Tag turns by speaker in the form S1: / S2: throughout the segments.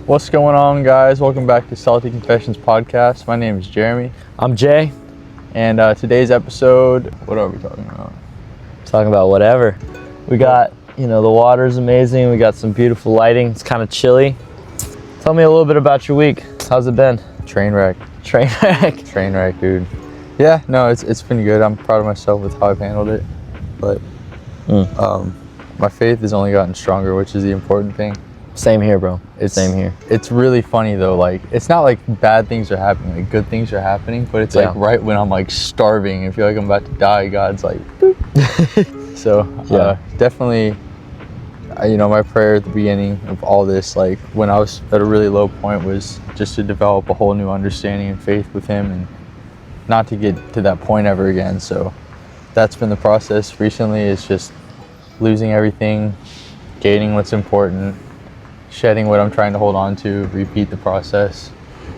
S1: What's going on, guys? Welcome back to Solitude Confessions podcast. My name is Jeremy.
S2: I'm Jay.
S1: And today's episode, what are we talking about?
S2: Talking about whatever. We got, the water's amazing. We got some beautiful lighting. It's kind of chilly. Tell me a little bit about your week. How's it been?
S1: Train wreck.
S2: Train wreck?
S1: Train wreck, dude. Yeah, no, it's been good. I'm proud of myself with how I've handled it. But my faith has only gotten stronger, which is the important thing.
S2: Same here, bro. Same here.
S1: It's really funny though. Like, it's not like bad things are happening, like good things are happening, but it's like right when I'm like starving and feel like I'm about to die, God's like, boop. So definitely, my prayer at the beginning of all this, like when I was at a really low point, was just to develop a whole new understanding and faith with Him, and not to get to that point ever again. So that's been the process recently, is just losing everything, gaining what's important, shedding what I'm trying to hold on to, repeat the process.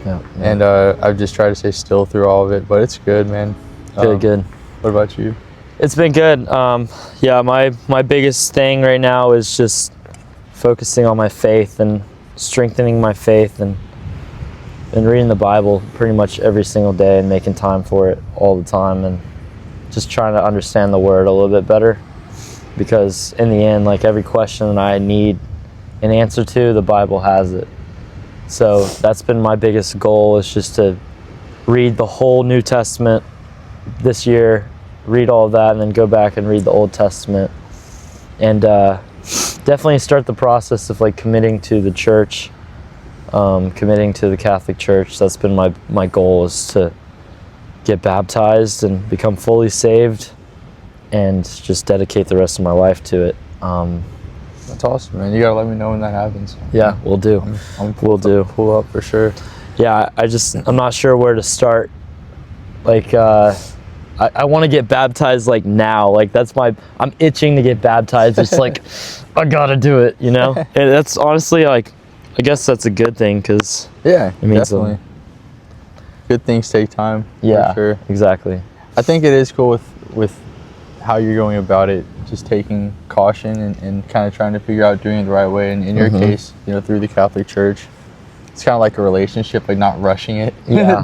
S1: And I've just tried to stay still through all of it, but it's good, man.
S2: Good.
S1: What about you?
S2: It's been good. My biggest thing right now is just focusing on my faith and strengthening my faith, and reading the Bible pretty much every single day and making time for it all the time, and just trying to understand the Word a little bit better, because in the end, like, every question that I need an answer to, the Bible has it. So that's been my biggest goal, is just to read the whole New Testament this year, read all of that, and then go back and read the Old Testament, and definitely start the process of like committing to the church, committing to the Catholic Church. That's been my goal, is to get baptized and become fully saved, and just dedicate the rest of my life to it.
S1: That's awesome, man. You gotta let me know when that happens.
S2: Yeah, we'll do. We'll
S1: pull up for sure.
S2: Yeah, I'm not sure where to start. Like, I want to get baptized like now. Like, I'm itching to get baptized. It's like, I gotta do it, And that's honestly, like, I guess that's a good thing, because
S1: it means
S2: definitely.
S1: Good things take time.
S2: Yeah,
S1: for sure.
S2: Exactly.
S1: I think it is cool with how you're going about it, just taking caution and kind of trying to figure out doing it the right way. And in your case, through the Catholic Church, it's kind of like a relationship, like not rushing it,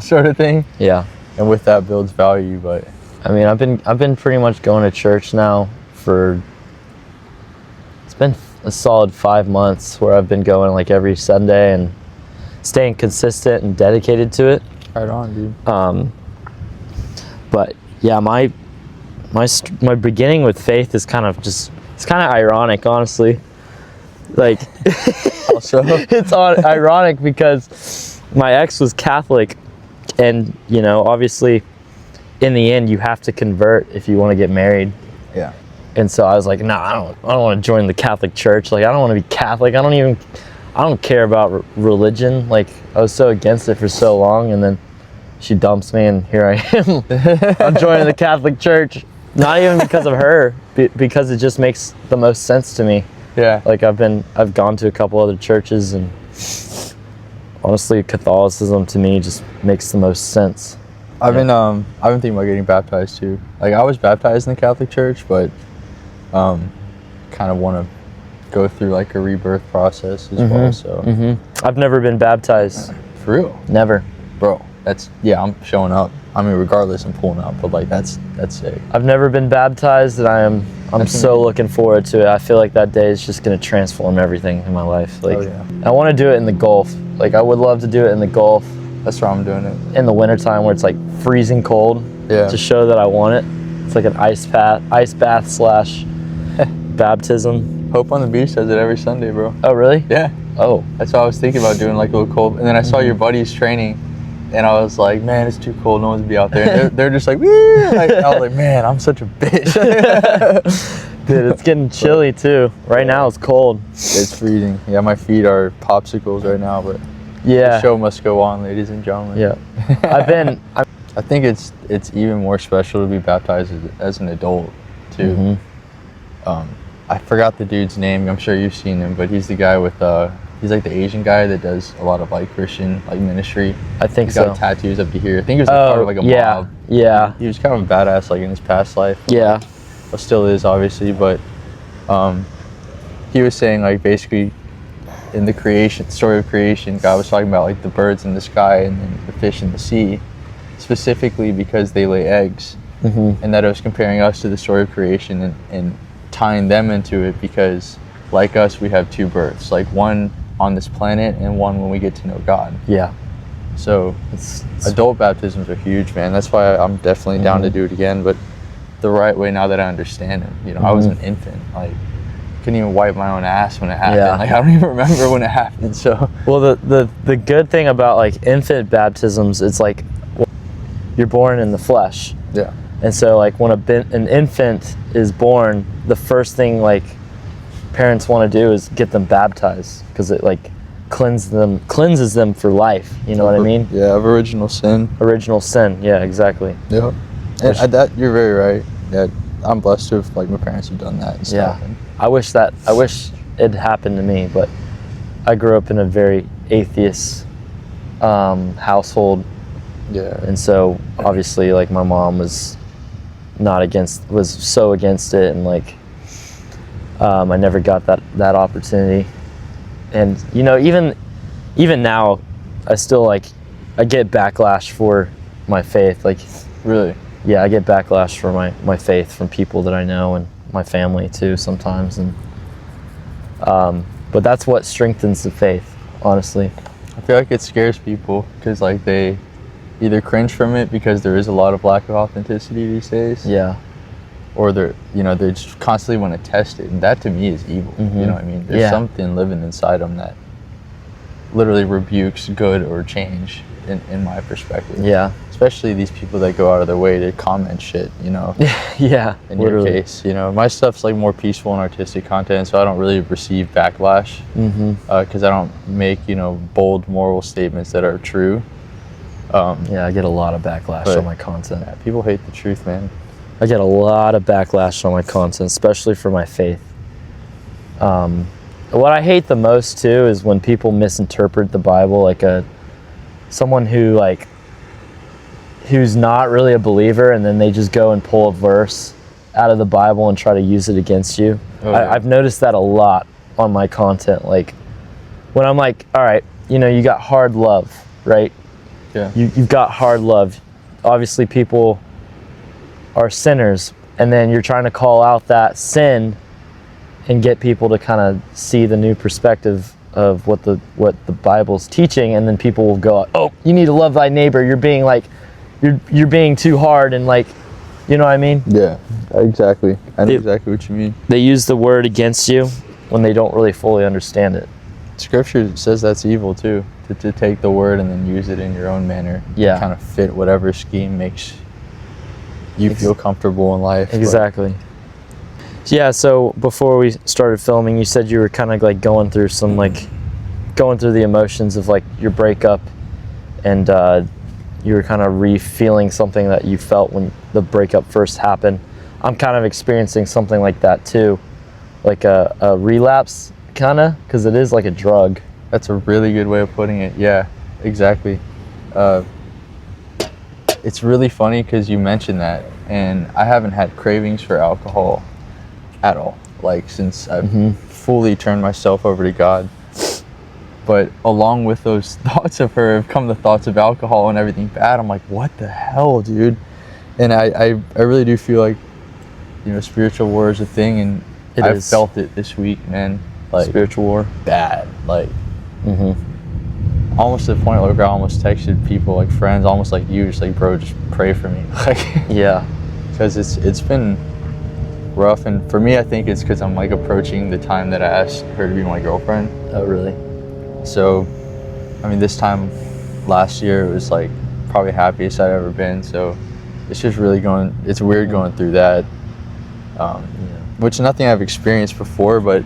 S1: sort of thing.
S2: Yeah.
S1: And with that builds value. But
S2: I mean, I've been pretty much going to church now it's been a solid 5 months where I've been going like every Sunday and staying consistent and dedicated to it.
S1: Right on, dude.
S2: But yeah, my beginning with faith is kind of ironic, honestly. Like,
S1: also,
S2: it's ironic because my ex was Catholic, and obviously, in the end, you have to convert if you want to get married.
S1: Yeah.
S2: And so I was like, nah, I don't want to join the Catholic Church. Like, I don't want to be Catholic. I don't care about religion. Like, I was so against it for so long, and then she dumps me, and here I am. I'm joining the Catholic Church. Not even because of her, because it just makes the most sense to me.
S1: Yeah.
S2: Like, I've gone to a couple other churches, and honestly, Catholicism to me just makes the most sense.
S1: I've been thinking about getting baptized too. Like, I was baptized in the Catholic Church, but kind of want to go through like a rebirth process as well. So
S2: I've never been baptized.
S1: For real?
S2: Never.
S1: Bro, I'm showing up. I mean, regardless, I'm pulling up, but like that's sick.
S2: I've never been baptized, and I'm so looking forward to it. I feel like that day is just going to transform everything in my life. Like, I want to do it in the Gulf. Like, I would love to do it in the Gulf.
S1: That's where I'm doing it.
S2: In the wintertime, where it's like freezing cold.
S1: Yeah.
S2: To show that I want it. It's like an ice bath / baptism.
S1: Hope on the Beach does it every Sunday, bro.
S2: Oh, really?
S1: Yeah.
S2: Oh.
S1: That's what I was thinking about doing, like a little cold. And then I saw your buddies training, and I was like, man, it's too cold. No one's be out there. And they're just like, woo! Like, I was like, man, I'm such a bitch.
S2: Dude, it's getting chilly too. Right now it's cold.
S1: It's freezing. Yeah, my feet are popsicles right now, but
S2: yeah,
S1: the show must go on, ladies and gentlemen.
S2: Yeah.
S1: I think it's even more special to be baptized as an adult too. I forgot the dude's name. I'm sure you've seen him, but he's the guy with he's like the Asian guy that does a lot of like Christian like ministry.
S2: I think
S1: he's
S2: so.
S1: got tattoos up to here. I think he was part of like a mob.
S2: Yeah.
S1: He was kind of a badass like in his past life.
S2: Yeah.
S1: Well, still is obviously, but he was saying like basically in the creation story of creation, God was talking about like the birds in the sky and then the fish in the sea, specifically because they lay eggs. And that it was comparing us to the story of creation and tying them into it, because like us, we have two births, like one on this planet and one when we get to know God.
S2: Yeah.
S1: So adult baptisms are huge, man. That's why I'm definitely down to do it again, but the right way, now that I understand it. You know, I was an infant, like couldn't even wipe my own ass when it happened.
S2: Yeah.
S1: Like I don't even remember when it happened. So
S2: well, the good thing about like infant baptisms, it's like you're born in the flesh.
S1: yeah.
S2: And so like when an infant is born, the first thing like parents want to do is get them baptized, because it like cleanses them for life. You know what I mean?
S1: Yeah, of original sin.
S2: Original sin. Yeah, exactly.
S1: Yeah. And that you're very right. Yeah, I'm blessed to have, like, my parents have done that and stuff.
S2: Yeah. I wish it happened to me, but I grew up in a very atheist household.
S1: Yeah.
S2: And so obviously like my mom was so against it, and like I never got that opportunity. And you know, even now I still I get backlash for my faith. Like,
S1: Really?
S2: yeah, I get backlash for my faith from people that I know and my family too sometimes. And but that's what strengthens the faith, honestly.
S1: I feel like it scares people because like they either cringe from it because there is a lot of lack of authenticity these days.
S2: Yeah.
S1: Or they just constantly want to test it, and that to me is evil. You know what I mean? There's something living inside them that literally rebukes good or change in my perspective.
S2: Yeah.
S1: Especially these people that go out of their way to comment shit, you know.
S2: Yeah.
S1: In your case, you know, my stuff's like more peaceful and artistic content, so I don't really receive backlash because I don't make, you know, bold moral statements that are true.
S2: Yeah, I get a lot of backlash on my content.
S1: Yeah, people hate the truth, man.
S2: I get a lot of backlash on my content, especially for my faith. What I hate the most too is when people misinterpret the Bible, like someone who's not really a believer, and then they just go and pull a verse out of the Bible and try to use it against you. I've noticed that a lot on my content. Like when I'm like, all right, you know, you got hard love, right?
S1: Yeah.
S2: You've got hard love. Obviously people are sinners, and then you're trying to call out that sin and get people to kind of see the new perspective of what the Bible's teaching, and then people will go, oh, you need to love thy neighbor, you're being like you're being too hard, and like, you know what I mean?
S1: Yeah, exactly. I know exactly what you mean.
S2: They use the word against you when they don't really fully understand it.
S1: Scripture says that's evil too, to take the word and then use it in your own manner.
S2: Yeah.
S1: Kind of fit whatever scheme makes you feel comfortable in life.
S2: Exactly. Yeah, so before we started filming, you said you were kind of like going through the emotions of like your breakup, and you were kind of feeling something that you felt when the breakup first happened. I'm kind of experiencing something like that too, like a relapse kind of, because it is like a drug.
S1: That's a really good way of putting it. Yeah, exactly. It's really funny because you mentioned that, and I haven't had cravings for alcohol at all, like since I've fully turned myself over to God. But along with those thoughts of her have come the thoughts of alcohol and everything bad. I'm like, what the hell, dude? And I really do feel like, you know, spiritual war is a thing, and I've felt it this week, man. Like
S2: spiritual war,
S1: bad, like almost to the point where I almost texted people, like friends, almost like you, just like, bro, just pray for me. Like,
S2: yeah,
S1: because it's been rough, and for me, I think it's because I'm like approaching the time that I asked her to be my girlfriend.
S2: Oh, really?
S1: So, I mean, this time last year it was like probably happiest I've ever been. So, it's just really it's weird going through that, which nothing I've experienced before, but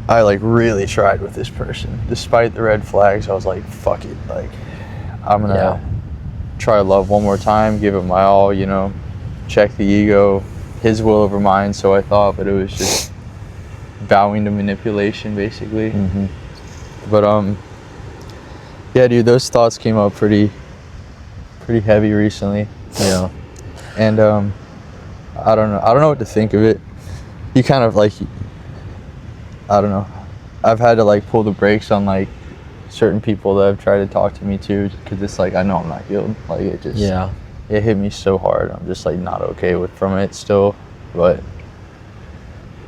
S1: I like really tried with this person. Despite the red flags, I was like, fuck it. Like, I'm gonna try love one more time, give it my all, you know, check the ego, his will over mine, so I thought, but it was just bowing to manipulation, basically. But yeah, dude, those thoughts came up pretty heavy recently.
S2: Yeah.
S1: And I don't know what to think of it. You kind of like, I don't know. I've had to like pull the brakes on like certain people that have tried to talk to me too, because it's like I know I'm not healed. Like it just it hit me so hard. I'm just like not okay from it still, but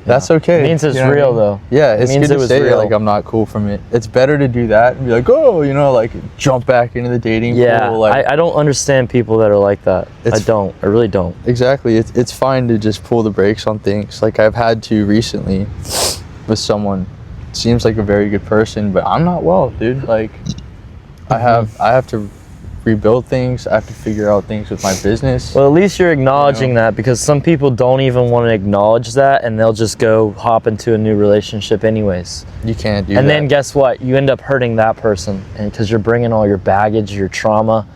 S1: that's okay.
S2: It means it's real though.
S1: Yeah, it's good to say
S2: real.
S1: like I'm not cool from it. It's better to do that and be like, oh, you know, like jump back into the dating pool. Like,
S2: I don't understand people that are like that. I really don't.
S1: Exactly. It's fine to just pull the brakes on things. Like I've had to recently with someone. Seems like a very good person, but I'm not well, dude. Like I have to rebuild things. I have to figure out things with my business.
S2: Well, at least you're acknowledging that, because some people don't even want to acknowledge that, and they'll just go hop into a new relationship anyways.
S1: You can't do that.
S2: And then guess what? You end up hurting that person, and because you're bringing all your baggage, your trauma,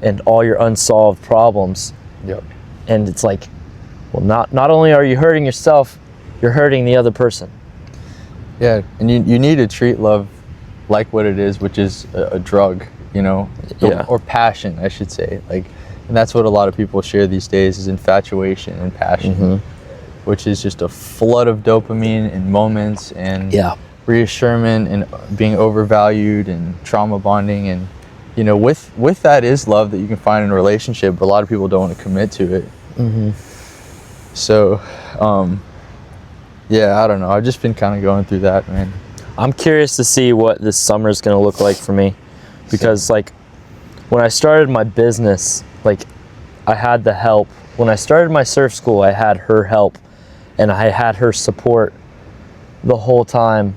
S2: and all your unsolved problems.
S1: Yep.
S2: And it's like, well, not only are you hurting yourself, you're hurting the other person.
S1: Yeah, and you need to treat love like what it is, which is a drug, you know, or passion, I should say. Like, and that's what a lot of people share these days is infatuation and passion, which is just a flood of dopamine and moments and reassurance and being overvalued and trauma bonding. And, you know, with that is love that you can find in a relationship, but a lot of people don't want to commit to it. So, yeah, I don't know. I've just been kind of going through that, man.
S2: I'm curious to see what this summer is going to look like for me, because like when I started my business, like I had the help. When I started my surf school, I had her help and I had her support the whole time,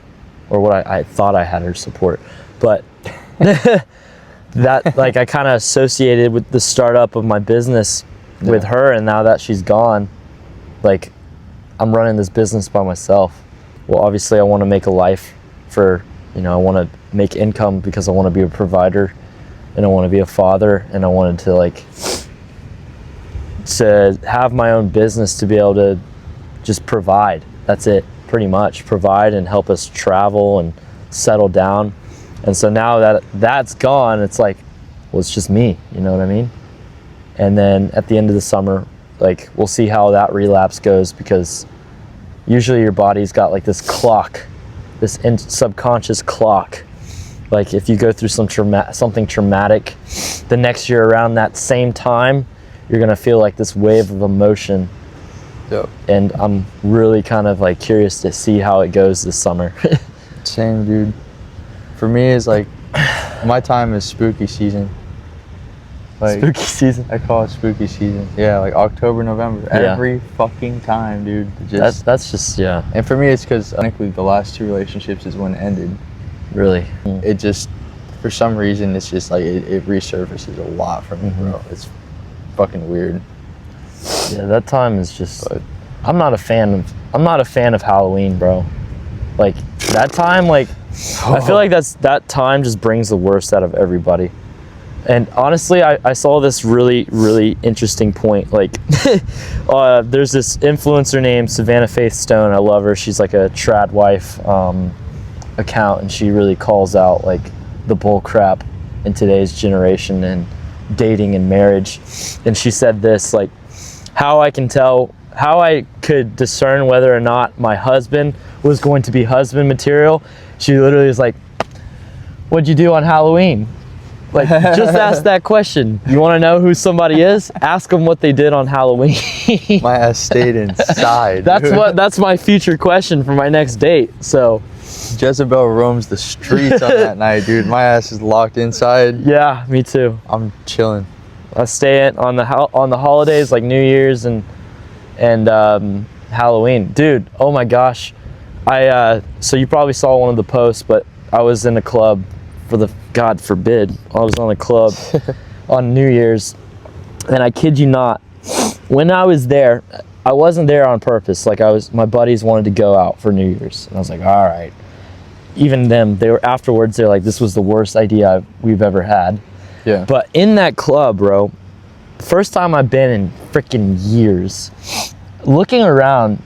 S2: or what I thought I had her support, but that like I kind of associated with the startup of my business with her, and now that she's gone, like I'm running this business by myself. Well, obviously I want to make a life for, you know, I want to make income because I want to be a provider and I want to be a father, and I wanted to like to have my own business to be able to just provide. That's it, pretty much. Provide and help us travel and settle down. And so now that that's gone, it's like, well, it's just me, you know what I mean? And then at the end of the summer, like we'll see how that relapse goes, because usually your body's got like this clock, this subconscious clock. Like if you go through something traumatic, the next year around that same time, you're gonna feel like this wave of emotion.
S1: Yep.
S2: And I'm really kind of like curious to see how it goes this summer.
S1: Same, dude. For me, it's like my time is spooky season. Like,
S2: spooky season.
S1: I call it spooky season. Yeah, like October, November, every fucking time, dude. Just,
S2: that's just
S1: And for me, it's because technically the last two relationships is when it ended.
S2: Really.
S1: It just, for some reason, it's just like it resurfaces a lot for me, bro. It's fucking weird.
S2: Yeah, that time is just. But I'm not a fan of Halloween, bro. Like that time, like I feel like that time just brings the worst out of everybody. And honestly, I saw this really, really interesting point. Like, there's this influencer named Savannah Faith Stone. I love her. She's like a trad wife account, and she really calls out like the bull crap in today's generation and dating and marriage. And she said this, like, how I could discern whether or not my husband was going to be husband material. She literally is like, "What'd you do on Halloween?" Like, just ask that question. You want to know who somebody is? Ask them what they did on Halloween.
S1: My ass stayed inside.
S2: That's my future question for my next date. So,
S1: Jezebel roams the streets on that night, dude. My ass is locked inside.
S2: Yeah, me too.
S1: I'm chilling.
S2: I stay on the holidays like New Year's and Halloween, dude. Oh my gosh, so you probably saw one of the posts, but I was in a club. God forbid, I was on a club on New Year's, and I kid you not, when I was there, I wasn't there on purpose. Like my buddies wanted to go out for New Year's, and I was like, all right. Even them, they're like, this was the worst idea we've ever had.
S1: Yeah.
S2: But in that club, bro, first time I've been in freaking years, looking around,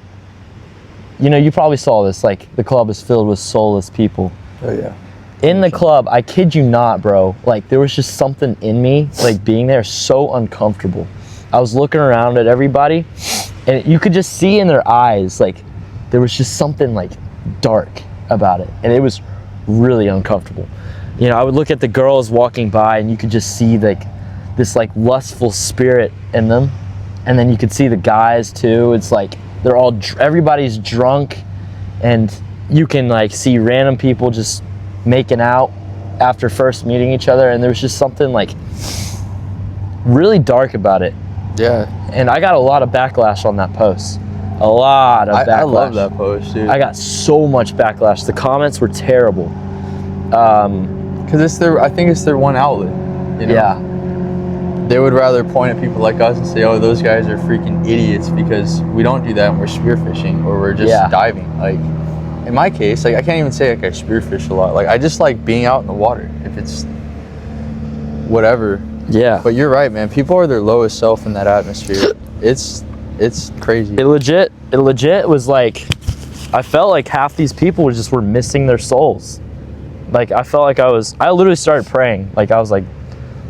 S2: you know, you probably saw this, like the club is filled with soulless people.
S1: Oh yeah.
S2: In the club, I kid you not, bro, like there was just something in me, like being there, so uncomfortable. I was looking around at everybody, and you could just see in their eyes, like there was just something like dark about it, and it was really uncomfortable. You know, I would look at the girls walking by, and you could just see like this like lustful spirit in them, and then you could see the guys too. It's like they're all everybody's drunk, and you can like see random people just making out after first meeting each other, and there was just something like really dark about it.
S1: Yeah.
S2: And I got a lot of backlash on that post. A lot of backlash.
S1: I love that post, dude.
S2: I got so much backlash. The comments were terrible.
S1: Because I think it's their one outlet. You know?
S2: Yeah.
S1: They would rather point at people like us and say, oh, those guys are freaking idiots because we don't do that and we're spearfishing or we're just diving. Like, in my case, like I can't even say like I spearfish a lot. Like I just like being out in the water. If it's whatever.
S2: Yeah.
S1: But you're right, man. People are their lowest self in that atmosphere. It's crazy.
S2: It legit was like, I felt like half these people were missing their souls. Like I felt like I literally started praying. Like I was like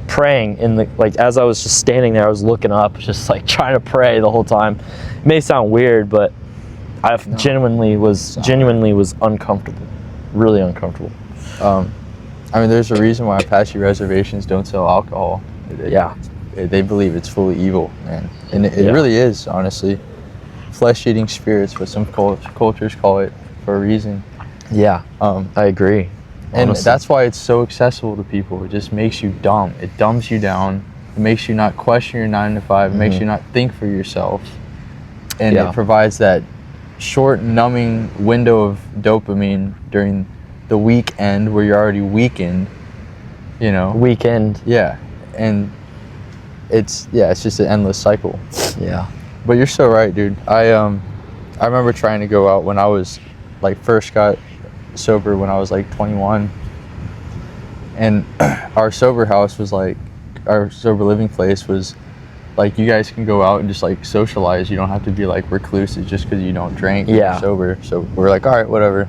S2: praying as I was just standing there, I was looking up, just like trying to pray the whole time. It may sound weird, but I genuinely was uncomfortable, really uncomfortable.
S1: I mean, there's a reason why Apache reservations don't sell alcohol. They believe it's fully evil, man. And it really is, honestly. Flesh-eating spirits, but some cultures call it for a reason.
S2: Yeah, I agree.
S1: And
S2: honestly.
S1: that's why it's so accessible to people. It just makes you dumb. It dumbs you down. It makes you not question your 9 to 5. It makes you not think for yourself. And it provides that short, numbing window of dopamine during the weekend where you're already weakened, you know.
S2: Weekend.
S1: Yeah. And it's just an endless cycle.
S2: Yeah.
S1: But you're so right, dude. I remember trying to go out when I was like first got sober when I was like 21. And our sober house was like, our sober living place was like, you guys can go out and just like socialize. You don't have to be like reclusive just because you don't drink. You're sober. So we're like, all right, whatever.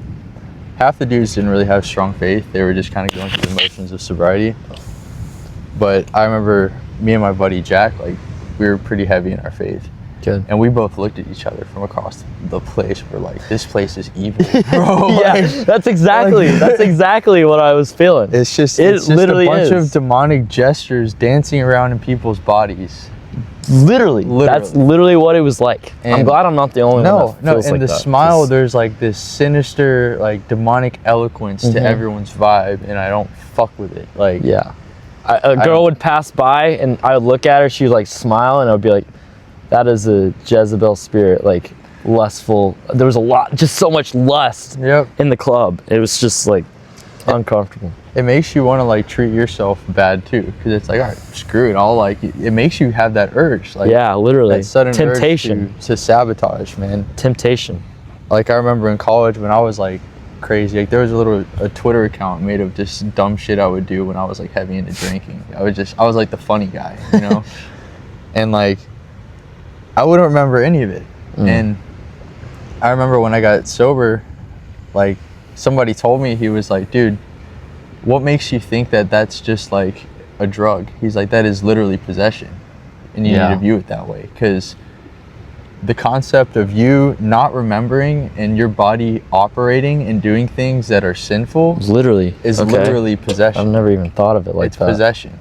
S1: Half the dudes didn't really have strong faith. They were just kind of going through the motions of sobriety. But I remember me and my buddy Jack, like we were pretty heavy in our faith.
S2: Good.
S1: And we both looked at each other from across the place. We're like, this place is evil, bro.
S2: Yeah,
S1: like,
S2: that's exactly what I was feeling.
S1: It's just
S2: literally
S1: a bunch of demonic gestures dancing around in people's bodies.
S2: Literally. That's literally what it was like. And I'm glad I'm not the only one that feels
S1: and
S2: like
S1: the
S2: that.
S1: smile, there's like this sinister, like demonic eloquence to everyone's vibe, and I don't fuck with it. Like,
S2: a girl would pass by, and I would look at her. She would like smile, and I would be like, "That is a Jezebel spirit, like lustful." There was just so much lust in the club. It was just like uncomfortable.
S1: It makes you want to like treat yourself bad too, because it's like, all right, screw it. I'll like. It makes you have that urge, like
S2: literally,
S1: that sudden
S2: temptation
S1: urge to sabotage, man.
S2: Temptation.
S1: Like I remember in college when I was like crazy, like there was a Twitter account made of just dumb shit I would do when I was like heavy into drinking. I was like the funny guy, you know, and like I wouldn't remember any of it. And I remember when I got sober, like somebody told me, he was like, dude, what makes you think that that's just like a drug? He's like, that is literally possession, and you need to view it that way, because the concept of you not remembering and your body operating and doing things that are sinful is literally possession.
S2: I've never even thought of it like that.
S1: It's possession,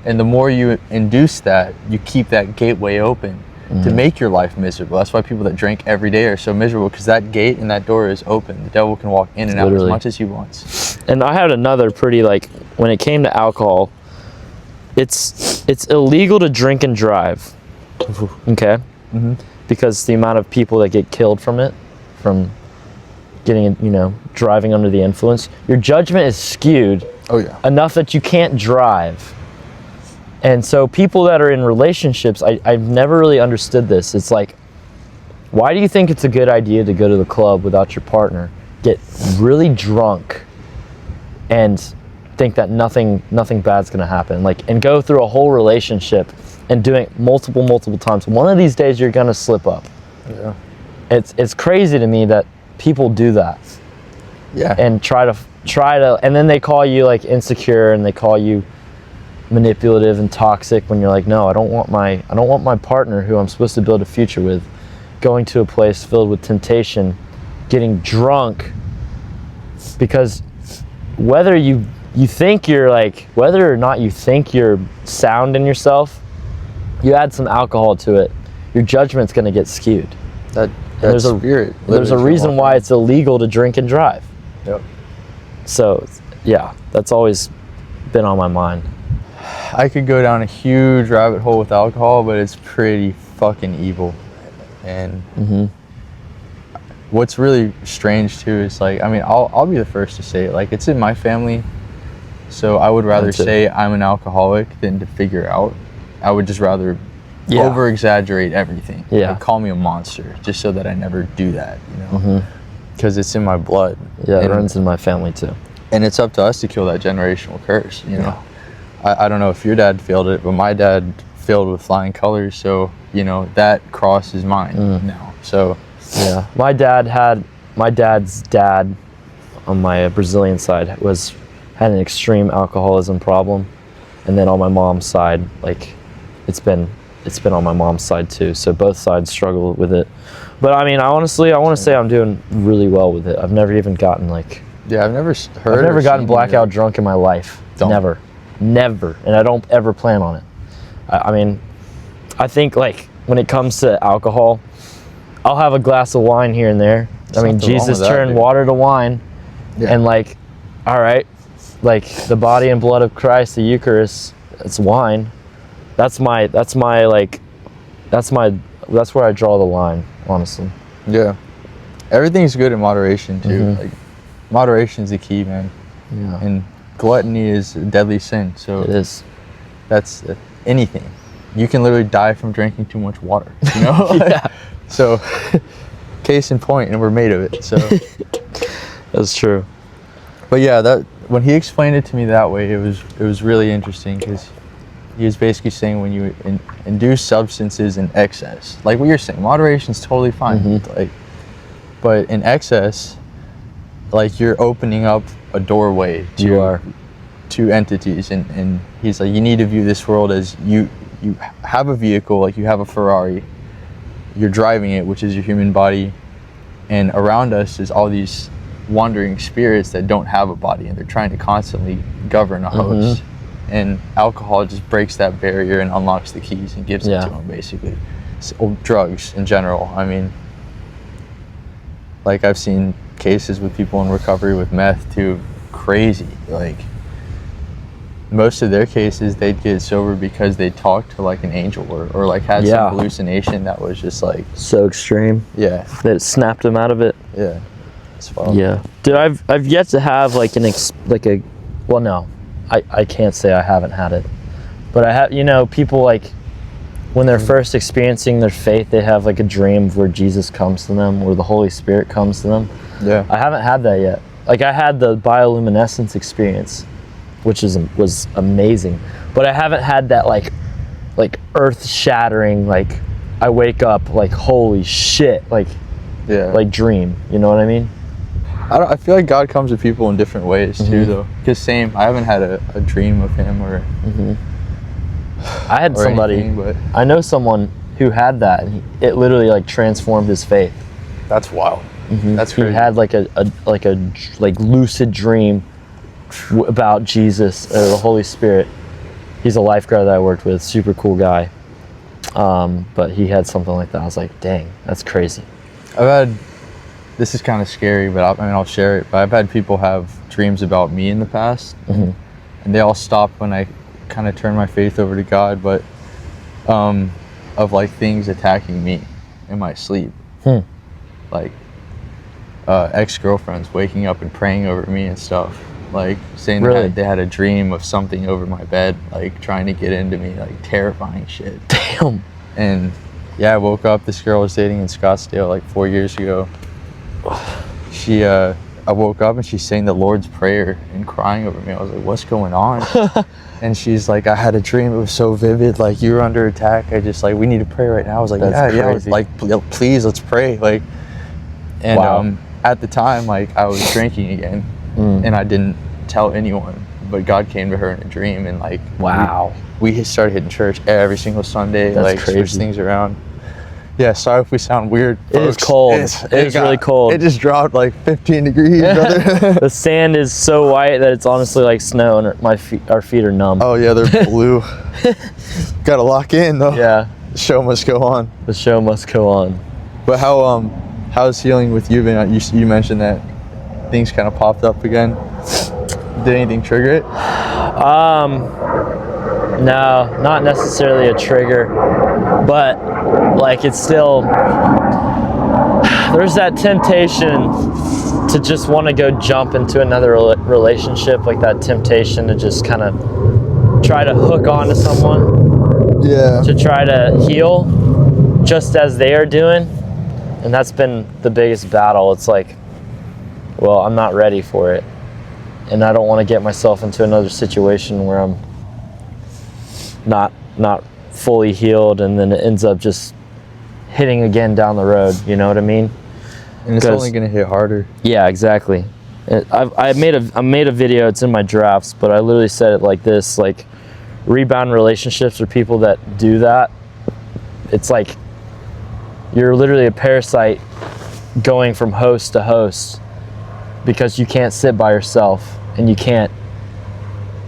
S1: and the more you induce that, you keep that gateway open to make your life miserable. That's why people that drink every day are so miserable, because that gate and that door is open. The devil can walk in and out as much as he wants.
S2: And I had another pretty, like, when it came to alcohol, it's illegal to drink and drive, okay? Because the amount of people that get killed from it, from getting, driving under the influence, your judgment is skewed enough that you can't drive. And so people that are in relationships, I've never really understood this. It's like, why do you think it's a good idea to go to the club without your partner, get really drunk, and think that nothing bad's gonna happen, like, and go through a whole relationship and doing it multiple times? One of these days you're gonna slip up. It's crazy to me that people do that. And try to, and then they call you like insecure, and they call you manipulative and toxic, when you're like, no, I don't want my partner, who I'm supposed to build a future with, going to a place filled with temptation, getting drunk, because whether you think you're like, whether or not you think you're sound in yourself, you add some alcohol to it, your judgment's going to get skewed.
S1: There's a
S2: reason why it's illegal to drink and drive.
S1: Yep.
S2: So yeah, that's always been on my mind.
S1: I could go down a huge rabbit hole with alcohol, but it's pretty fucking evil. And what's really strange too is like, I mean, I'll be the first to say it, like, it's in my family, so I would rather say I'm an alcoholic than to figure out. I would just rather over exaggerate everything. Like, call me a monster just so that I never do that, you know, because it's in my blood.
S2: Yeah, it runs in my family too.
S1: And it's up to us to kill that generational curse, you know. I don't know if your dad failed it, but my dad failed with flying colors, so, you know, that cross is mine now. So
S2: yeah, my dad's dad on my Brazilian side had an extreme alcoholism problem, and then on my mom's side, like, it's been on my mom's side too, so both sides struggle with it. But I mean, honestly, I want to say I'm doing really well with it. I've never even gotten like,
S1: I've never
S2: gotten blackout drunk in my life. Never, and I don't ever plan on it. I mean, I think, like, when it comes to alcohol, I'll have a glass of wine here and there. I mean, Jesus turned water to wine, and like, all right, like, the body and blood of Christ, the Eucharist, it's wine. That's where I draw the line, honestly.
S1: Yeah, everything's good in moderation too. Like, moderation's the key, man.
S2: Yeah.
S1: And gluttony is a deadly sin, so
S2: it is.
S1: That's anything. You can literally die from drinking too much water, you know? So, case in point, and we're made of it, so.
S2: That's true.
S1: But yeah, that when he explained it to me that way, it was really interesting, because he was basically saying when you induce substances in excess, like what you're saying, moderation's totally fine, like, but in excess, like, you're opening up a doorway to entities, and he's like, you need to view this world as you have a vehicle, like you have a Ferrari, you're driving it, which is your human body, and around us is all these wandering spirits that don't have a body, and they're trying to constantly govern a host. And alcohol just breaks that barrier and unlocks the keys and gives it to them, basically. So, drugs in general, I mean, like, I've seen cases with people in recovery with meth too, crazy. Like, most of their cases, they'd get sober because they talked to like an angel, or like had some hallucination that was just like
S2: so extreme. Yeah, that it snapped them out of it.
S1: Yeah, it's fun.
S2: Yeah, dude, I've yet to have like well, no, I can't say I haven't had it, but I have. You know, people, like, when they're first experiencing their faith, they have like a dream where Jesus comes to them, where the Holy Spirit comes to them. Yeah, I haven't had that yet. Like, I had the bioluminescence experience, which was amazing, but I haven't had that like earth-shattering, like, I wake up like, holy shit, like, like, dream. You know what I mean?
S1: I feel like God comes to people in different ways too, though. Because I haven't had a dream of Him or.
S2: I had somebody.
S1: But
S2: I know someone who had that, and it literally like transformed his faith.
S1: That's wild. That's crazy.
S2: He had like a lucid dream about Jesus or the Holy Spirit. He's a lifeguard that I worked with, super cool guy. But he had something like that. I was like, dang, that's crazy.
S1: This is kind of scary, but I'll share it. But I've had people have dreams about me in the past, and they all stopped when I kind of turned my faith over to God, but of like things attacking me in my sleep. Like ex-girlfriends waking up and praying over me and stuff, like saying that they had a dream of something over my bed, like trying to get into me, like terrifying shit.
S2: Damn.
S1: And yeah, I woke up, this girl I was dating in Scottsdale like 4 years ago. I woke up and she's saying the Lord's Prayer and crying over me. I was like, what's going on? And she's like, I had a dream, it was so vivid, like, you were under attack, I just, like, we need to pray right now. I was like, yeah, like, please, let's pray, like. And at the time, like, I was drinking again, and I didn't tell anyone, but God came to her in a dream, and like, we started hitting church every single Sunday. That's like, crazy. Switched things around. Yeah, sorry if we sound weird, folks.
S2: It is cold. It is really cold.
S1: It just dropped like 15 degrees, brother.
S2: The sand is so white that it's honestly like snow, and our feet are numb.
S1: Oh yeah, they're blue. Gotta lock in though.
S2: Yeah.
S1: The show must go on.
S2: The show must go on.
S1: But how's healing with you been? You mentioned that things kind of popped up again. Did anything trigger it?
S2: No, not necessarily a trigger, but like it's still, there's that temptation to just want to go jump into another relationship, like that temptation to just kind of try to hook on to someone, to try to heal just as they are doing. And that's been the biggest battle. It's like, well, I'm not ready for it, and I don't want to get myself into another situation where I'm not fully healed, and then it ends up just hitting again down the road. You know what I mean?
S1: And it's only gonna hit harder.
S2: Yeah, exactly. I made a video. It's in my drafts, but I literally said it like this: like, rebound relationships are people that do that. It's like you're literally a parasite going from host to host because you can't sit by yourself and you can't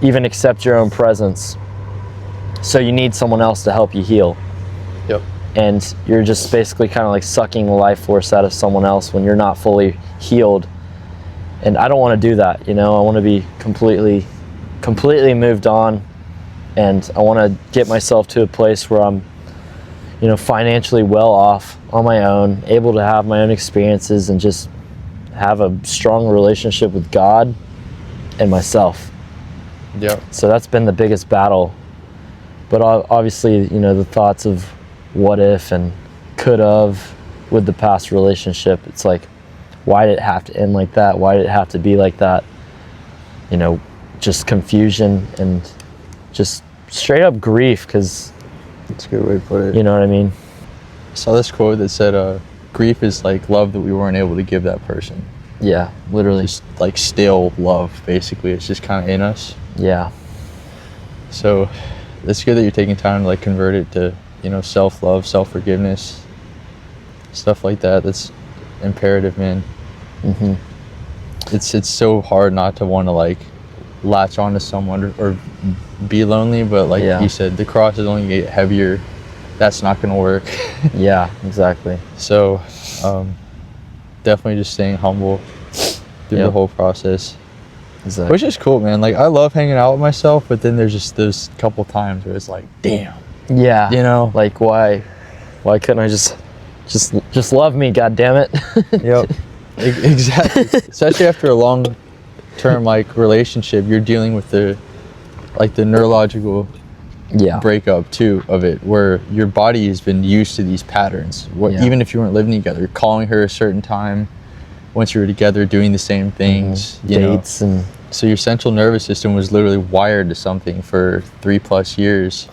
S2: even accept your own presence. So you need someone else to help you heal.
S1: Yep.
S2: And you're just basically kind of like sucking the life force out of someone else when you're not fully healed. And I don't want to do that, you know. I want to be completely moved on, and I want to get myself to a place where I'm, you know, financially well off on my own, able to have my own experiences, and just have a strong relationship with God and myself.
S1: Yep.
S2: So that's been the biggest battle. But obviously, you know, the thoughts of what if and could have with the past relationship, it's like, why did it have to end like that? Why did it have to be like that? You know, just confusion and just straight up grief, because
S1: that's a good way to put it.
S2: You know what I mean?
S1: I saw this quote that said, grief is like love that we weren't able to give that person.
S2: Yeah, literally.
S1: Just like stale love, basically. It's just kind of in us.
S2: Yeah.
S1: So it's good that you're taking time to like convert it to, you know, self-love, self-forgiveness, stuff like that. That's imperative, man.
S2: Mm-hmm.
S1: It's so hard not to want to like latch onto someone or be lonely, but like you said, the cross is only gonna get heavier. That's not gonna work.
S2: Yeah, exactly.
S1: So definitely just staying humble through the whole process.
S2: Exactly.
S1: Which is cool, man. Like, I love hanging out with myself, but then there's just those couple times where it's like, damn.
S2: Yeah.
S1: You know?
S2: Like, why couldn't I just love me, god damn it?
S1: Yep. Exactly. Especially after a long-term like relationship, you're dealing with the neurological breakup too of it, where your body has been used to these patterns. Even if you weren't living together, calling her a certain time, once you were together, doing the same things,
S2: dates, and
S1: so your central nervous system was literally wired to something for 3+ years,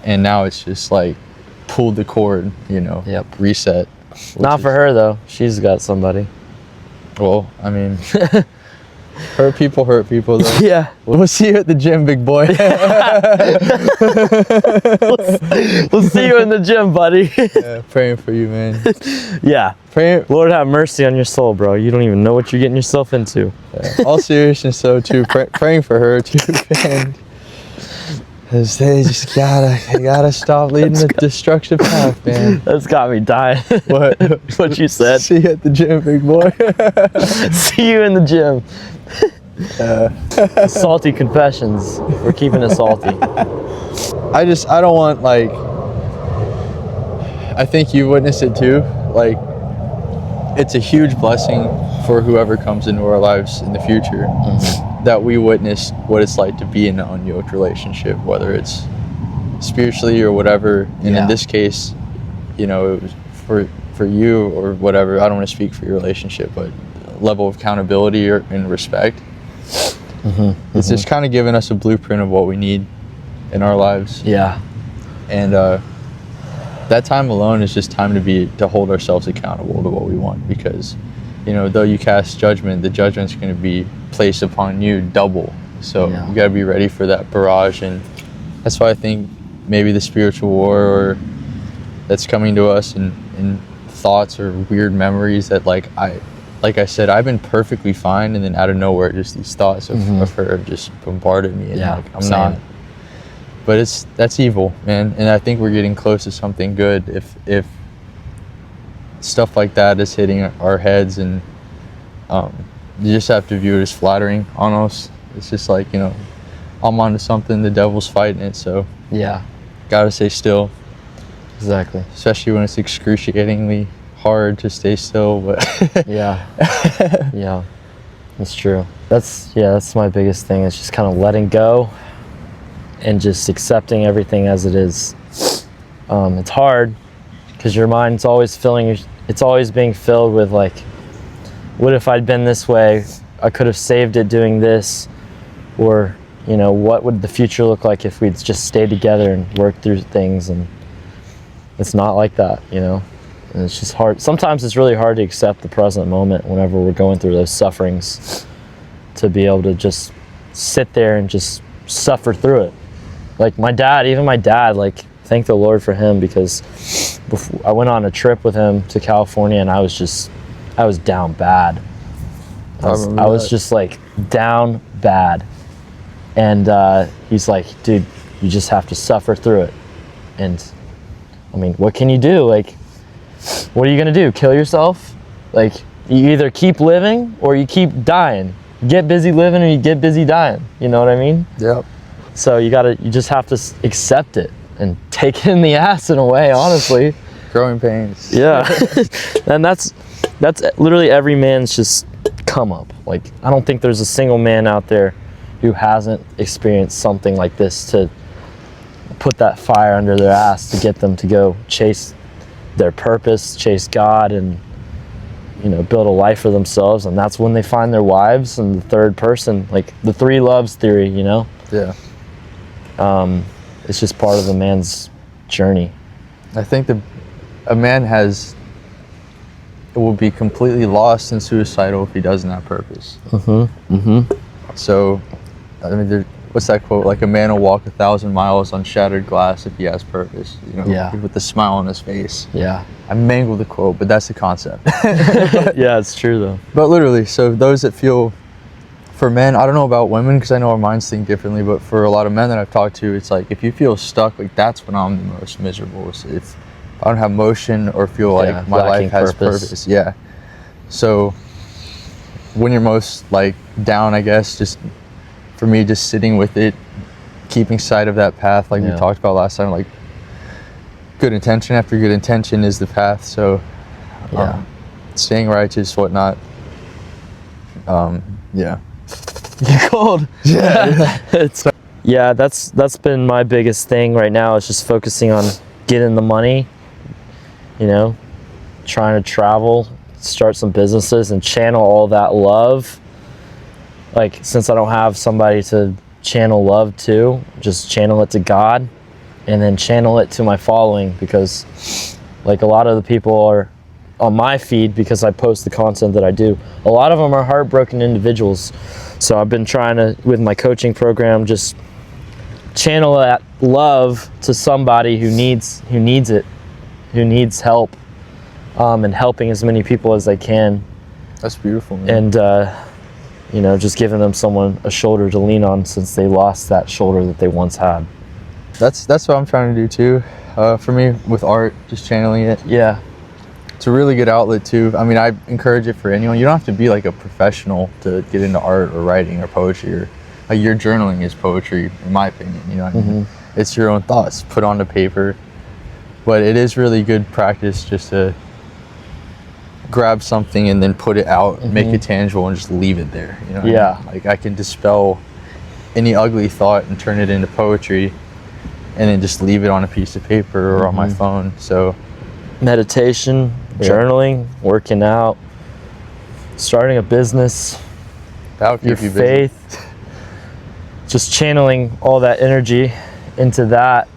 S1: and now it's just like pulled the cord, you know. Reset.
S2: Not for her though. She's got somebody.
S1: Well, I mean, hurt people though.
S2: Yeah.
S1: We'll see you at the gym, big boy.
S2: We'll see you in the gym, buddy.
S1: Yeah, praying for you, man.
S2: Yeah. Lord have mercy on your soul, bro. You don't even know what you're getting yourself into.
S1: Yeah. All seriousness though, too, praying for her too, man. Because they just gotta stop leading the destructive path, man.
S2: That's got me dying.
S1: What?
S2: What you said.
S1: See you at the gym, big boy.
S2: See you in the gym. Salty confessions. We're keeping it salty.
S1: I don't want, like, I think you witnessed it too. Like, it's a huge blessing for whoever comes into our lives in the future. That we witnessed what it's like to be in an unyoked relationship, whether it's spiritually or whatever. And in this case, you know, it was for you or whatever. I don't want to speak for your relationship, but level of accountability and respect. It's just kind of giving us a blueprint of what we need in our lives.
S2: Yeah.
S1: And that time alone is just time to hold ourselves accountable to what we want, because, you know, though you cast judgment, the judgment's going to be placed upon you double. So you got to be ready for that barrage. And that's why I think maybe the spiritual war or that's coming to us in thoughts or weird memories that like I said, I've been perfectly fine, and then out of nowhere, just these thoughts of her just bombarded me, and like I'm not. But that's evil, man, and I think we're getting close to something good if stuff like that is hitting our heads, and you just have to view it as flattering almost. It's just like, you know, I'm onto something, the devil's fighting it, so gotta stay still.
S2: Exactly.
S1: Especially when it's excruciatingly hard to stay still, but
S2: yeah, that's true. That's my biggest thing, is just kind of letting go and just accepting everything as it is. It's hard because your mind's always it's always being filled with like, what if I'd been this way? I could have saved it doing this, or, you know, what would the future look like if we'd just stayed together and worked through things? And it's not like that, you know. And it's just hard. Sometimes it's really hard to accept the present moment whenever we're going through those sufferings, to be able to just sit there and just suffer through it. Like even my dad, like, thank the Lord for him, because before, I went on a trip with him to California, and I was down bad. I was just like down bad. And he's like, dude, you just have to suffer through it. And I mean, what can you do? Like, what are you gonna do? Kill yourself? Like, you either keep living or you keep dying. You get busy living or you get busy dying. You know what I mean?
S1: Yep.
S2: So you just have to accept it and take it in the ass in a way, honestly.
S1: Growing pains.
S2: Yeah. And that's literally every man's just come up. Like, I don't think there's a single man out there who hasn't experienced something like this, to put that fire under their ass to get them to go chase their purpose, chase God, and, you know, build a life for themselves. And that's when they find their wives and the third person, like the three loves theory, you know?
S1: Yeah.
S2: It's just part of the man's journey.
S1: I think a man will be completely lost and suicidal if he doesn't have purpose. So, I mean, what's that quote? Like, a man will walk 1,000 miles on shattered glass if he has purpose. You know, with a smile on his face. Yeah. I mangled the quote, but that's the concept.
S2: Yeah, it's true though.
S1: But literally, so those that feel, for men, I don't know about women because I know our minds think differently, but for a lot of men that I've talked to, it's like, if you feel stuck, like, that's when I'm the most miserable. If I don't have motion or feel like my life has purpose. Yeah. So when you're most like down, I guess, just for me, just sitting with it, keeping sight of that path, like we talked about last time, like, good intention after good intention is the path. So staying righteous, whatnot.
S2: You cold. That's been my biggest thing right now, is just focusing on getting the money, you know, trying to travel, start some businesses, and channel all that love. Like, since I don't have somebody to channel love to, just channel it to God, and then channel it to my following, because like, a lot of the people are on my feed, because I post the content that I do, a lot of them are heartbroken individuals. So I've been trying to, with my coaching program, just channel that love to somebody who needs it, who needs help, and helping as many people as I can.
S1: That's beautiful, man.
S2: And you know, just giving them a shoulder to lean on, since they lost that shoulder that they once had.
S1: That's what I'm trying to do too. For me, with art, just channeling it. Yeah. It's a really good outlet too. I mean, I encourage it for anyone. You don't have to be like a professional to get into art or writing or poetry, or like, your journaling is poetry, in my opinion. You know what I mean? It's your own thoughts put onto paper. But it is really good practice just to grab something and then put it out, make it tangible, and just leave it there. You know what I mean? Like, I can dispel any ugly thought and turn it into poetry, and then just leave it on a piece of paper or on my phone. So
S2: meditation, journaling, working out, starting a business, your faith, just channeling all that energy into that,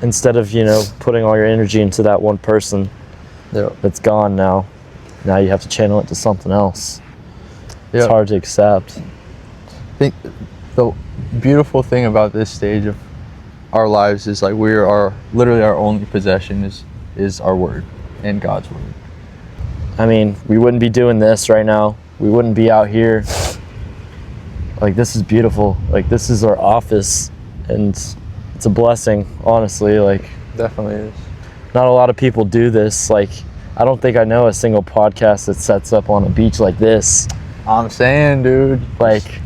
S2: instead of, you know, putting all your energy into that one person that's gone now. Now you have to channel it to something else. It's hard to accept.
S1: I think the beautiful thing about this stage of our lives is like literally our only possession is our word and God's word.
S2: I mean, we wouldn't be doing this right now. We wouldn't be out here. Like, this is beautiful. Like, this is our office, and it's a blessing, honestly. Like,
S1: Definitely is.
S2: not a lot of people do this. Like, I don't think I know a single podcast that sets up on a beach like this.
S1: I'm saying, dude.
S2: Like,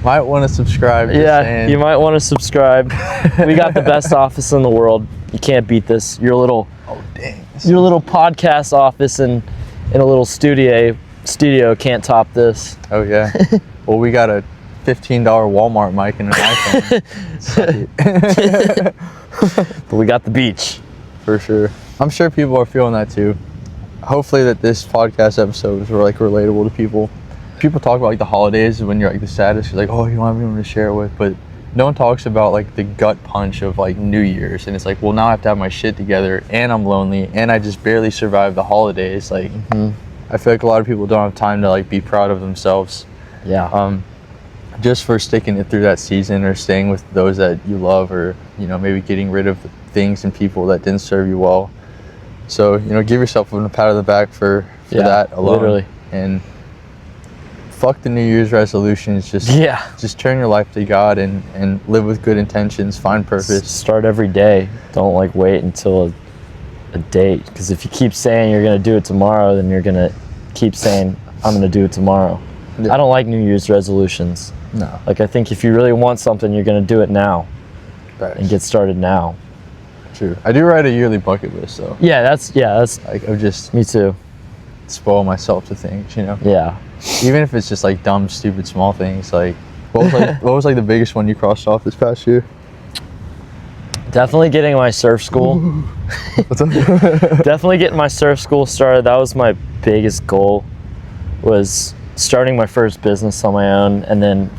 S1: might want to subscribe.
S2: yeah, you might want to subscribe. We got the best office in the world. You can't beat this. Your little podcast office in a little studio can't top this.
S1: Oh yeah. Well, we got a $15 Walmart mic and an iPhone.
S2: But we got the beach.
S1: For sure. I'm sure people are feeling that too. Hopefully that this podcast episodes were like relatable to people. People talk about like the holidays when you're like the saddest. You're like, oh, you don't have anyone to share it with. But no one talks about like the gut punch of like New Year's. And it's like, well, now I have to have my shit together, and I'm lonely, and I just barely survived the holidays. Like, I feel like a lot of people don't have time to like be proud of themselves.
S2: Yeah.
S1: Just for sticking it through that season, or staying with those that you love, or, you know, maybe getting rid of things and people that didn't serve you well. So, you know, give yourself a pat on the back for that alone.
S2: Literally.
S1: And fuck the New Year's resolutions. Just turn your life to God and live with good intentions. Find purpose.
S2: Start every day. Don't like wait until a date, because if you keep saying you're gonna do it tomorrow, then you're gonna keep saying I'm gonna do it tomorrow.
S1: Yeah.
S2: I don't like New Year's resolutions.
S1: No.
S2: Like, I think if you really want something, you're gonna do it now.
S1: Facts.
S2: And get started now.
S1: True. I do write a yearly bucket list though.
S2: Yeah, that's
S1: Like, I just
S2: me too.
S1: spoil myself to things, you know.
S2: Yeah.
S1: Even if it's just like dumb, stupid, small things. Like, what was like the biggest one you crossed off this past year?
S2: Definitely getting my surf school.
S1: What's up?
S2: Definitely getting my surf school started. That was my biggest goal, was starting my first business on my own, and then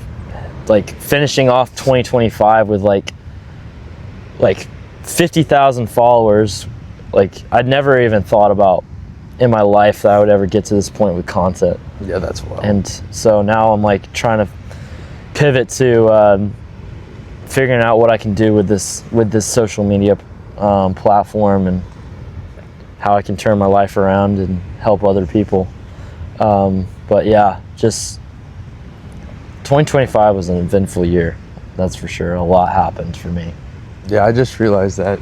S2: like finishing off 2025 with like 50,000 followers. Like, I'd never even thought about in my life that I would ever get to this point with content.
S1: Yeah, that's wild.
S2: And so now I'm like trying to pivot to figuring out what I can do with this social media platform, and how I can turn my life around and help other people. But yeah, just 2025 was an eventful year, that's for sure. A lot happened for me.
S1: Yeah, I just realized that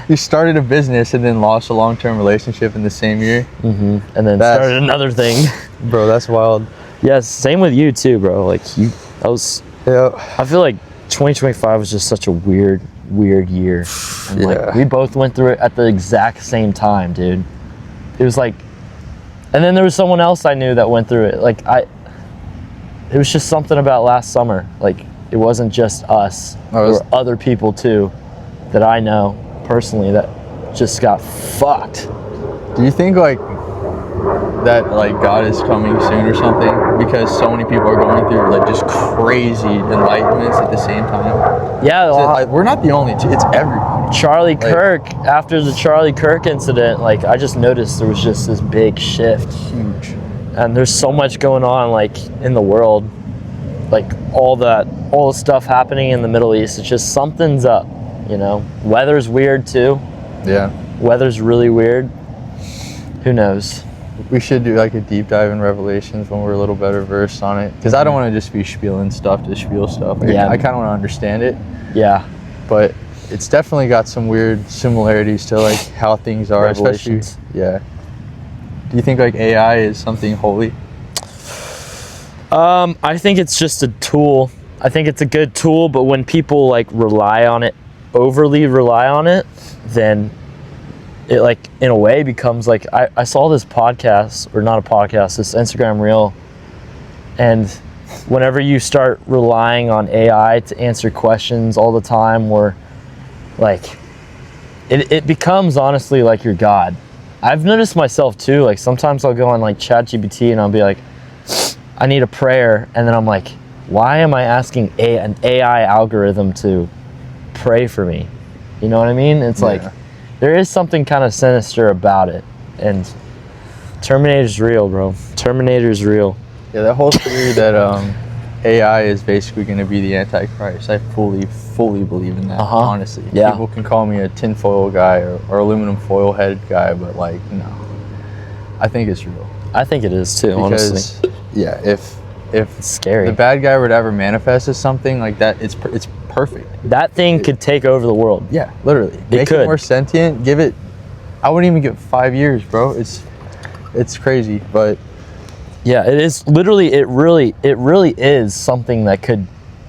S1: you started a business and then lost a long-term relationship in the same year.
S2: And then started another thing.
S1: Bro, that's wild.
S2: Yeah, same with you too, bro. Like,
S1: Yeah.
S2: I feel like 2025 was just such a weird year. And like, we both went through it at the exact same time, dude. It was like, and then there was someone else I knew that went through it. Like, it was just something about last summer. Like, it wasn't just us. There were other people too that I know personally that just got fucked.
S1: Do you think like that like God is coming soon or something, because so many people are going through like just crazy enlightenments at the same time?
S2: Yeah,
S1: like, we're not the only two. It's everybody.
S2: Charlie Kirk, after the Charlie Kirk incident, like, I just noticed there was just this big shift.
S1: Huge.
S2: And there's so much going on, like, in the world, like all the stuff happening in the Middle East. It's just something's up, you know. Weather's weird too.
S1: Yeah.
S2: Weather's really weird. Who knows?
S1: We should do like a deep dive in Revelations when we're a little better versed on it, because I don't want to just be spieling stuff to spiel stuff. Like, I kind of want to understand it.
S2: Yeah.
S1: But it's definitely got some weird similarities to like how things are, especially. Yeah. Do you think like AI is something holy?
S2: I think it's just a tool. I think it's a good tool, but when people like overly rely on it, then it like in a way becomes like, I saw this podcast, or not a podcast, this Instagram reel, and whenever you start relying on AI to answer questions all the time, or like it becomes honestly like your God. I've noticed myself too, like sometimes I'll go on like ChatGPT and I'll be like, I need a prayer, and then I'm like, why am I asking an AI algorithm to pray for me? You know what I mean? It's like, there is something kind of sinister about it, and Terminator's real, bro. Terminator's real.
S1: Yeah, that whole theory that AI is basically going to be the Antichrist. I fully believe in that, honestly.
S2: Yeah.
S1: People can call me a tinfoil guy or aluminum foil head guy, but like, no. I think it's real.
S2: I think it is too,
S1: Because,
S2: honestly.
S1: yeah, if
S2: It's scary.
S1: the bad guy would ever manifest as something like that, it's perfect.
S2: That thing could take over the world.
S1: Yeah, literally. Make
S2: could.
S1: it more sentient. Give it. I wouldn't even give 5 years, bro. It's crazy, but
S2: Yeah, it is literally. It really is something that could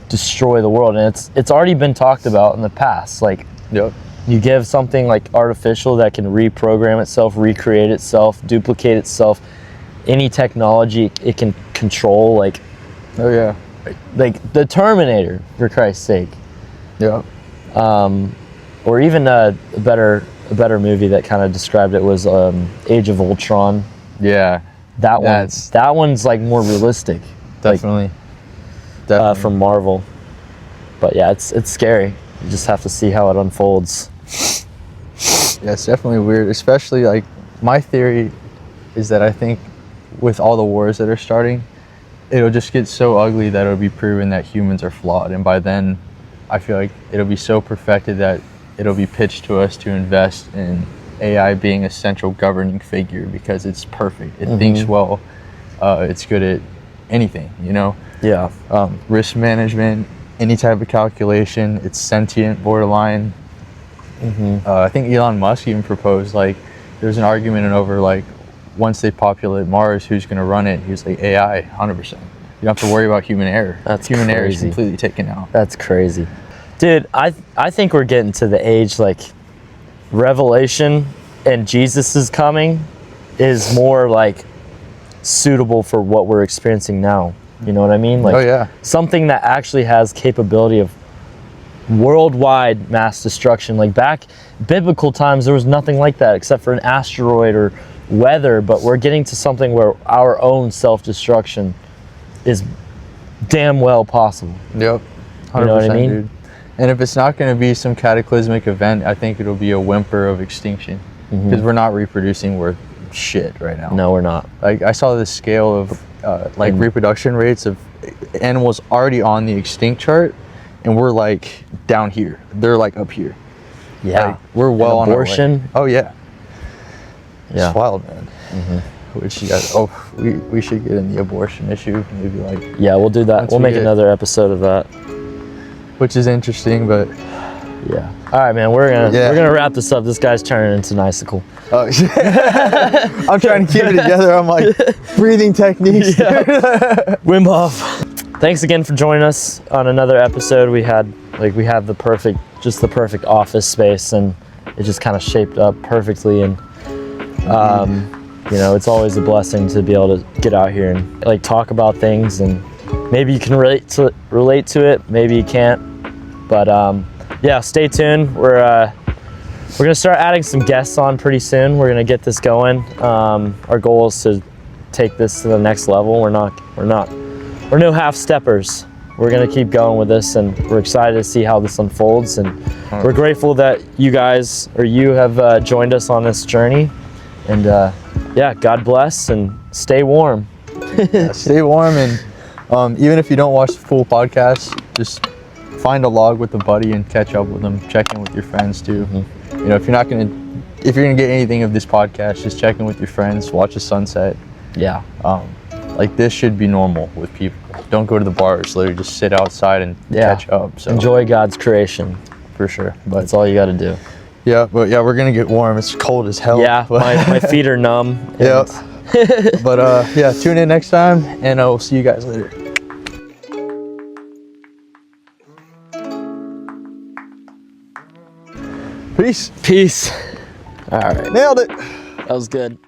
S2: destroy the world, and it's already been talked about in the past. Like,
S1: yep.
S2: you give something like artificial that can reprogram itself, recreate itself, duplicate itself. Any technology it can control, like,
S1: Oh yeah.
S2: like the Terminator, for Christ's sake.
S1: Yep.
S2: Or even a better movie that kind of described it was Age of Ultron.
S1: Yeah.
S2: That one's like more realistic.
S1: Definitely.
S2: From Marvel. But yeah, it's scary. You just have to see how it unfolds.
S1: Yeah, it's definitely weird. Especially, like, my theory is that I think with all the wars that are starting, it'll just get so ugly that it'll be proven that humans are flawed, and by then I feel like it'll be so perfected that it'll be pitched to us to invest in AI being a central governing figure because it's perfect. It thinks well. It's good at anything, you know?
S2: Yeah.
S1: Risk management, any type of calculation. It's sentient, borderline. I think Elon Musk even proposed, like, there's an argument over, like, once they populate Mars, who's going to run it? He was like, AI, 100%. You don't have to worry about human error. Human error is completely taken out.
S2: That's crazy. Dude, I think we're getting to the age, like, Revelation and Jesus is coming is more, like, suitable for what we're experiencing now. You know what I mean? Like,
S1: oh, yeah.
S2: Something that actually has capability of worldwide mass destruction. Like, back biblical times, there was nothing like that except for an asteroid or weather, but we're getting to something where our own self-destruction is damn well possible.
S1: Yep. 100%,
S2: you know what I mean?
S1: Dude. And if it's not going to be some cataclysmic event, I think it'll be a whimper of extinction because we're not reproducing worth shit right now.
S2: No, we're not.
S1: Like, I saw this scale of reproduction rates of animals already on the extinct chart, and we're like down here. They're like up here.
S2: Yeah.
S1: Like, we're well on
S2: abortion.
S1: our way. Oh yeah.
S2: Yeah.
S1: It's wild, man. Which you guys, we should get in the abortion issue, maybe, like.
S2: Yeah, we'll do that. We'll make another episode of that.
S1: Which is interesting, but.
S2: Yeah. All right, man. We're gonna wrap this up. This guy's turning into an icicle.
S1: Oh, I'm trying to keep it together. I'm like, breathing techniques.
S2: Yeah. Wim Hof. Thanks again for joining us on another episode. We have the perfect office space, and it just kind of shaped up perfectly. And you know, it's always a blessing to be able to get out here and, like, talk about things, and maybe you can relate to it, maybe you can't, but yeah, stay tuned. We're gonna start adding some guests on pretty soon. We're gonna get this going. Our goal is to take this to the next level. We're no half steppers. We're gonna keep going with this, and we're excited to see how this unfolds, and we're grateful that you have joined us on this journey. And yeah, God bless, and stay warm.
S1: Yeah, stay warm, and even if you don't watch the full podcast, just find a log with a buddy and catch up with them. Check in with your friends too. You know, if you're gonna get anything of this podcast, just check in with your friends, watch the sunset.
S2: Yeah.
S1: Like, this should be normal with people. Don't go to the bars. Literally just sit outside and catch up. So
S2: enjoy God's creation.
S1: For sure. But
S2: that's all you got to do.
S1: Yeah, but yeah, we're gonna get warm. It's cold as hell.
S2: Yeah, my feet are numb.
S1: Yeah. But yeah, tune in next time, and I'll see you guys later. Peace.
S2: Peace. All right.
S1: Nailed it.
S2: That was good.